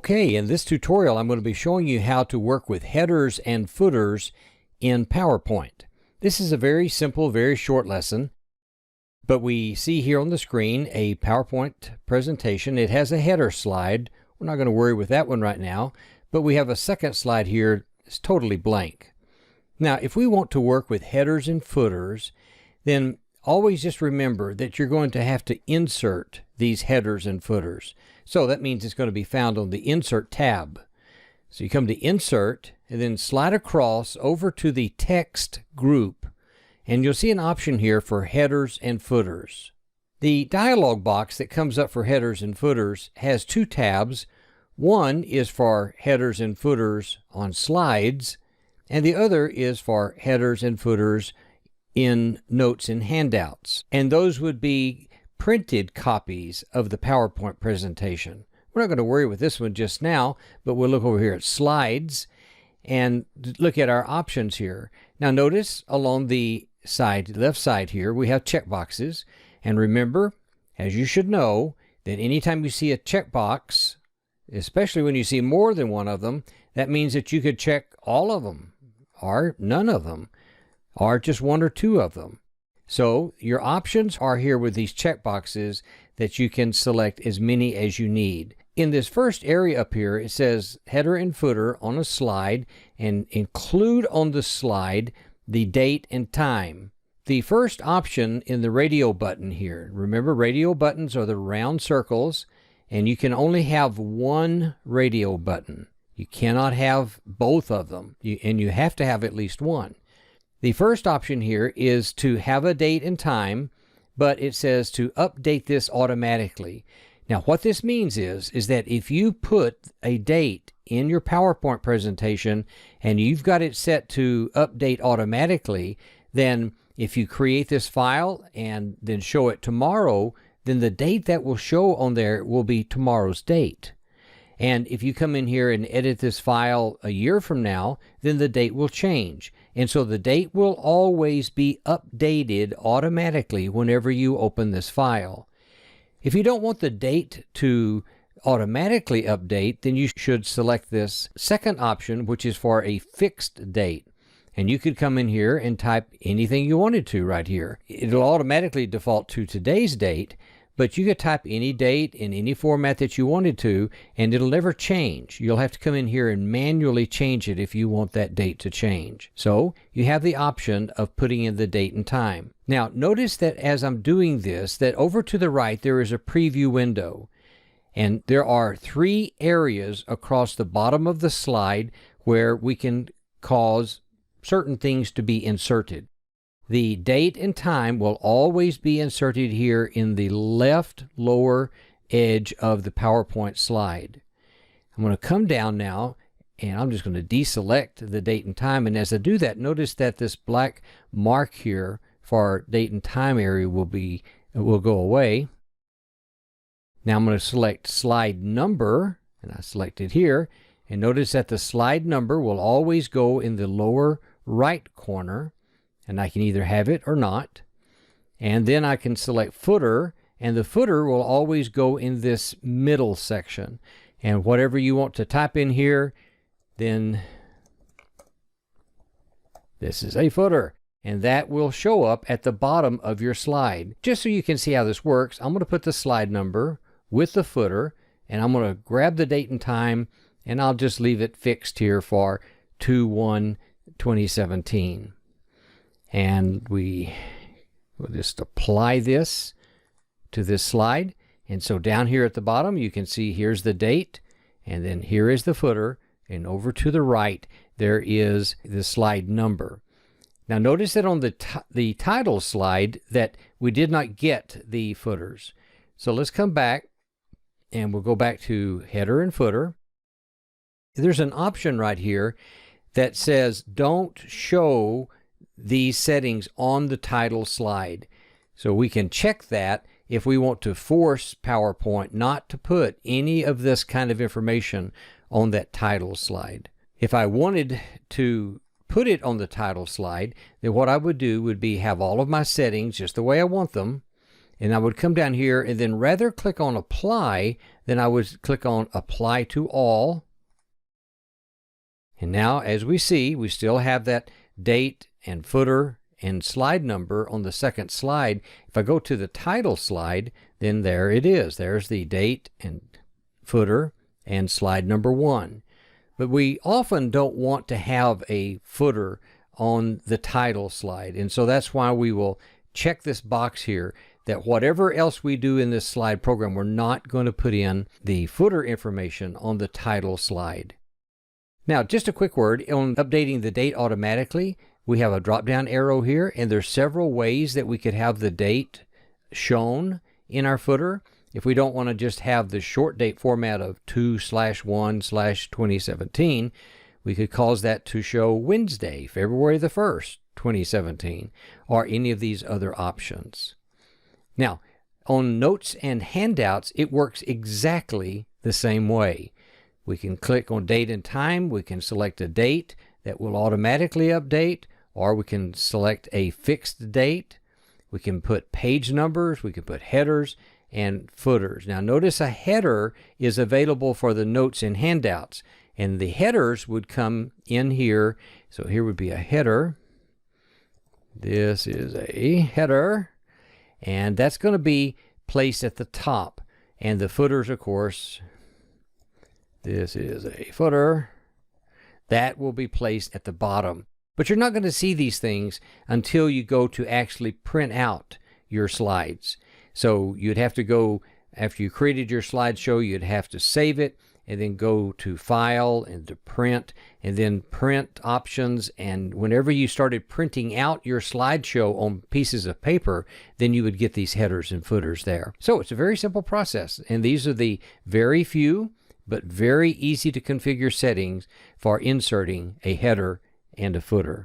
Okay, in this tutorial I'm going to be showing you how to work with headers and footers in PowerPoint. This is a very simple, very short lesson, but we see here on the screen a PowerPoint presentation. It has a header slide. We're not going to worry with that one right now, but we have a second slide here that's totally blank. Now, if we want to work with headers and footers, then always just remember that you're going to have to insert these headers and footers. So that means it's going to be found on the Insert tab. So you come to Insert and then slide across over to the Text group, and you'll see an option here for headers and footers. The dialog box that comes up for headers and footers has two tabs. One is for headers and footers on slides, and the other is for headers and footers in Notes and Handouts. And those would be printed copies of the PowerPoint presentation. We're not going to worry with this one just now, but we'll look over here at Slides and look at our options here. Now notice along the left side here, we have checkboxes. And remember, as you should know, that anytime you see a checkbox, especially when you see more than one of them, that means that you could check all of them, or none of them, or just one or two of them. So your options are here with these checkboxes that you can select as many as you need. In this first area up here, it says header and footer on a slide, and include on the slide the date and time. The first option in the radio button here, remember radio buttons are the round circles, and you can only have one radio button. You cannot have both of them, and you have to have at least one. The first option here is to have a date and time, but it says to update this automatically. Now what this means is that if you put a date in your PowerPoint presentation and you've got it set to update automatically, then if you create this file and then show it tomorrow, then the date that will show on there will be tomorrow's date. And if you come in here and edit this file a year from now, then the date will change. And so the date will always be updated automatically whenever you open this file. If you don't want the date to automatically update, then you should select this second option, which is for a fixed date. And you could come in here and type anything you wanted to right here. It'll automatically default to today's date, but you could type any date in any format that you wanted to, and it'll never change. You'll have to come in here and manually change it if you want that date to change. So you have the option of putting in the date and time. Now notice that as I'm doing this, that over to the right there is a preview window. And there are three areas across the bottom of the slide where we can cause certain things to be inserted. The date and time will always be inserted here in the left lower edge of the PowerPoint slide. I'm going to come down now and I'm just going to deselect the date and time. And as I do that, notice that this black mark here for our date and time area will go away. Now I'm going to select slide number, and I select it here. And notice that the slide number will always go in the lower right corner. And I can either have it or not. And then I can select footer, and the footer will always go in this middle section. And whatever you want to type in here, then this is a footer. And that will show up at the bottom of your slide. Just so you can see how this works, I'm going to put the slide number with the footer, and I'm going to grab the date and time, and I'll just leave it fixed here for 2/1/2017. And we'll just apply this to this slide. And so down here at the bottom, you can see here's the date, and then here is the footer, and over to the right, there is the slide number. Now notice that on the title slide that we did not get the footers. So let's come back, and we'll go back to header and footer. There's an option right here that says don't show these settings on the title slide. So we can check that if we want to force PowerPoint not to put any of this kind of information on that title slide. If I wanted to put it on the title slide, then what I would do would be have all of my settings just the way I want them, And I would come down here and then rather click on Apply, then I would click on Apply to All. And now, as we see, we still have that date and footer and slide number on the second slide. If I go to the title slide, then there it is. There's the date and footer and slide number 1. But we often don't want to have a footer on the title slide. And so that's why we will check this box here that whatever else we do in this slide program, we're not going to put in the footer information on the title slide. Now, just a quick word on updating the date automatically. We have a drop-down arrow here, and there's several ways that we could have the date shown in our footer. If we don't want to just have the short date format of 2/1/2017, we could cause that to show Wednesday, February the 1st, 2017, or any of these other options. Now, on Notes and Handouts, it works exactly the same way. We can click on Date and Time. We can select a date that will automatically update, or we can select a fixed date. We can put page numbers. We can put headers and footers. Now, notice a header is available for the Notes and Handouts, and the headers would come in here. So here would be a header. This is a header, and that's going to be placed at the top. And the footers, of course, this is a footer. That will be placed at the bottom. But you're not going to see these things until you go to actually print out your slides. So you'd have to go, after you created your slideshow, you'd have to save it and then go to File and to Print, and then Print Options. And whenever you started printing out your slideshow on pieces of paper, then you would get these headers and footers there. So it's a very simple process. And these are the very few but very easy to configure settings for inserting a header and a footer.